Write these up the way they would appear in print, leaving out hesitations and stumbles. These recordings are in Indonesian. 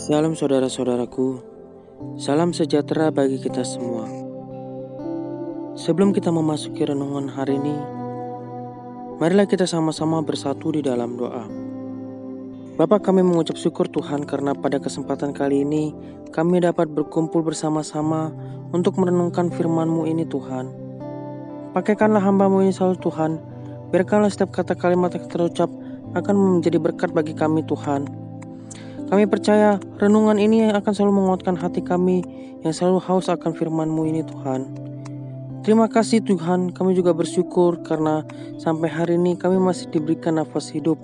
Salam saudara-saudaraku, salam sejahtera bagi kita semua. Sebelum kita memasuki renungan hari ini, marilah kita sama-sama bersatu di dalam doa. Bapa, kami mengucap syukur Tuhan karena pada kesempatan kali ini kami dapat berkumpul bersama-sama untuk merenungkan firman-Mu ini Tuhan. Pakaikanlah hamba-Mu ini selalu Tuhan, biarkanlah setiap kata kalimat yang terucap akan menjadi berkat bagi kami Tuhan. Kami percaya renungan ini akan selalu menguatkan hati kami yang selalu haus akan firman-Mu ini Tuhan. Terima kasih Tuhan, kami juga bersyukur karena sampai hari ini kami masih diberikan nafas hidup.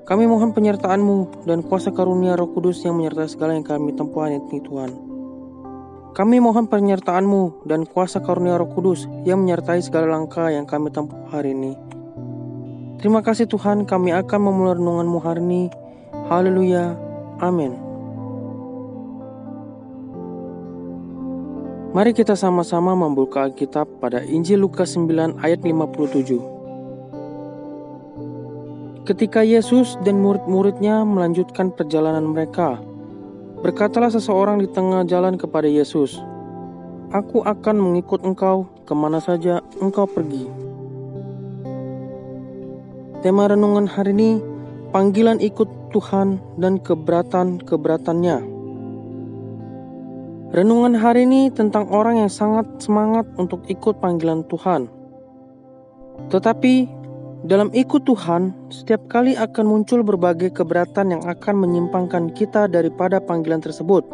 Kami mohon penyertaan-Mu dan kuasa karunia Roh Kudus yang menyertai segala yang kami tempuh ini Tuhan. Kami mohon penyertaan-Mu dan kuasa karunia Roh Kudus yang menyertai segala langkah yang kami tempuh hari ini. Terima kasih Tuhan, kami akan memulai renungan-Mu hari ini. Haleluya. Amin. Mari kita sama-sama membuka Alkitab pada Injil Lukas 9 ayat 57. Ketika Yesus dan murid-muridnya melanjutkan perjalanan mereka, berkatalah seseorang di tengah jalan kepada Yesus, "Aku akan mengikut engkau kemana saja engkau pergi." Tema renungan hari ini, panggilan ikut Tuhan dan keberatan-keberatannya. Renungan hari ini tentang orang yang sangat semangat untuk ikut panggilan Tuhan. Tetapi dalam ikut Tuhan, setiap kali akan muncul berbagai keberatan yang akan menyimpangkan kita daripada panggilan tersebut.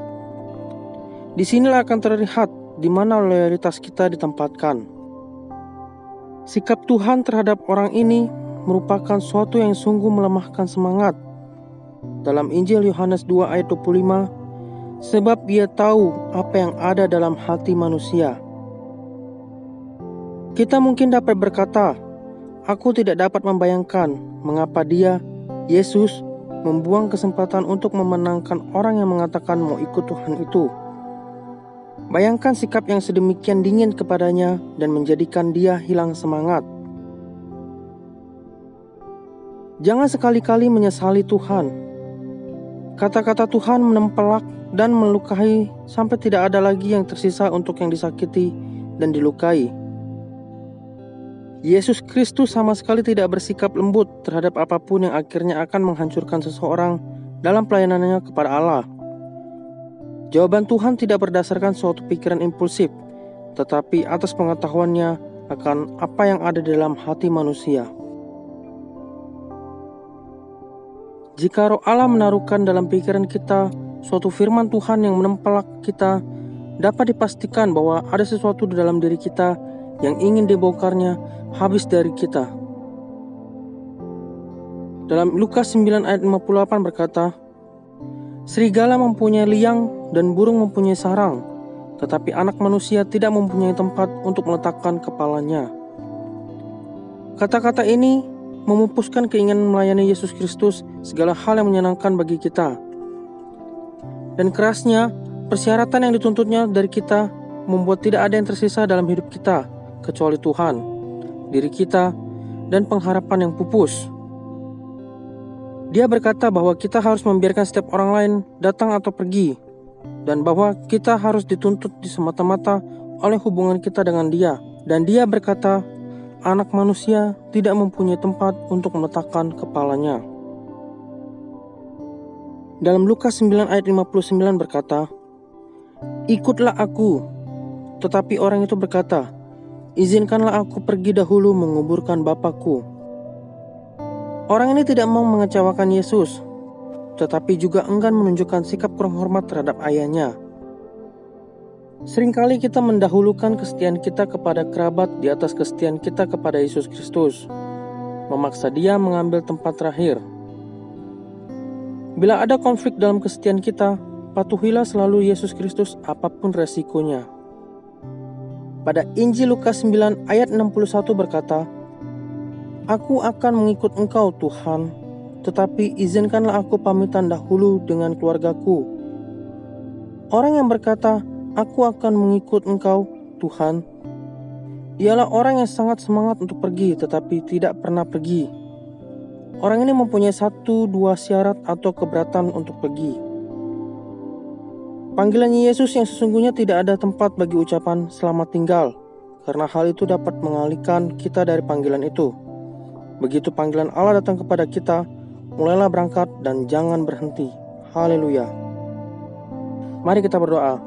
Disinilah akan terlihat di mana loyalitas kita ditempatkan. Sikap Tuhan terhadap orang ini merupakan suatu yang sungguh melemahkan semangat. Dalam Injil Yohanes 2 ayat 25, sebab Ia tahu apa yang ada dalam hati manusia. Kita mungkin dapat berkata, aku tidak dapat membayangkan mengapa Dia, Yesus, membuang kesempatan untuk memenangkan orang yang mengatakan mau ikut Tuhan itu. Bayangkan sikap yang sedemikian dingin kepadanya dan menjadikan dia hilang semangat. Jangan sekali-kali menyesali Tuhan. Kata-kata Tuhan menempelak dan melukai sampai tidak ada lagi yang tersisa untuk yang disakiti dan dilukai. Yesus Kristus sama sekali tidak bersikap lembut terhadap apapun yang akhirnya akan menghancurkan seseorang dalam pelayanannya kepada Allah. Jawaban Tuhan tidak berdasarkan suatu pikiran impulsif, tetapi atas pengetahuannya akan apa yang ada dalam hati manusia. Jika Roh Allah menaruhkan dalam pikiran kita suatu firman Tuhan yang menempelak kita, dapat dipastikan bahwa ada sesuatu di dalam diri kita yang ingin dibongkarnya habis dari kita. Dalam Lukas 9 ayat 58 berkata, serigala mempunyai liang dan burung mempunyai sarang, tetapi anak manusia tidak mempunyai tempat untuk meletakkan kepalanya. Kata-kata ini memupuskan keinginan melayani Yesus Kristus segala hal yang menyenangkan bagi kita. Dan kerasnya, persyaratan yang dituntutnya dari kita membuat tidak ada yang tersisa dalam hidup kita, kecuali Tuhan, diri kita, dan pengharapan yang pupus. Dia berkata bahwa kita harus membiarkan setiap orang lain datang atau pergi, dan bahwa kita harus dituntut semata-mata oleh hubungan kita dengan Dia. Dan Dia berkata, anak manusia tidak mempunyai tempat untuk meletakkan kepalanya. Dalam Lukas 9 ayat 59 berkata, ikutlah aku. Tetapi orang itu berkata, izinkanlah aku pergi dahulu menguburkan Bapakku. Orang ini tidak mau mengecewakan Yesus, tetapi juga enggan menunjukkan sikap kurang hormat terhadap ayahnya. Seringkali kita mendahulukan kesetiaan kita kepada kerabat di atas kesetiaan kita kepada Yesus Kristus, memaksa Dia mengambil tempat terakhir. Bila ada konflik dalam kesetiaan kita, patuhilah selalu Yesus Kristus apapun resikonya. Pada Injil Lukas 9 ayat 61 berkata, aku akan mengikut engkau Tuhan, tetapi izinkanlah aku pamitan dahulu dengan keluargaku. Orang yang berkata, aku akan mengikut engkau, Tuhan, ialah orang yang sangat semangat untuk pergi tetapi tidak pernah pergi. Orang ini mempunyai 1-2 syarat atau keberatan untuk pergi. Panggilan Yesus yang sesungguhnya tidak ada tempat bagi ucapan selamat tinggal, karena hal itu dapat mengalihkan kita dari panggilan itu. Begitu panggilan Allah datang kepada kita, mulailah berangkat dan jangan berhenti. Haleluya. Mari kita berdoa.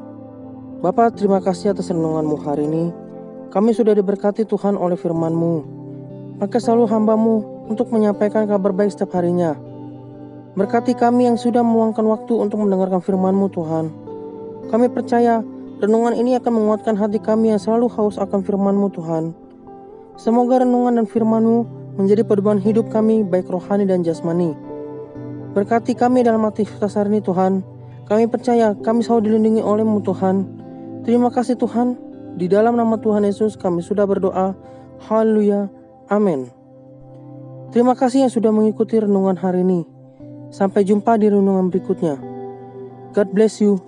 Bapa, terima kasih atas renungan-Mu hari ini. Kami sudah diberkati Tuhan oleh firman-Mu. Maka selalu hamba-Mu untuk menyampaikan kabar baik setiap harinya. Berkati kami yang sudah meluangkan waktu untuk mendengarkan firman-Mu Tuhan. Kami percaya renungan ini akan menguatkan hati kami yang selalu haus akan firman-Mu Tuhan. Semoga renungan dan firman-Mu menjadi pedoman hidup kami baik rohani dan jasmani. Berkati kami dalam aktivitas hari ini Tuhan. Kami percaya kami selalu dilindungi oleh-Mu Tuhan. Terima kasih Tuhan. Di dalam nama Tuhan Yesus kami sudah berdoa. Haleluya. Amin. Terima kasih yang sudah mengikuti renungan hari ini. Sampai jumpa di renungan berikutnya. God bless you.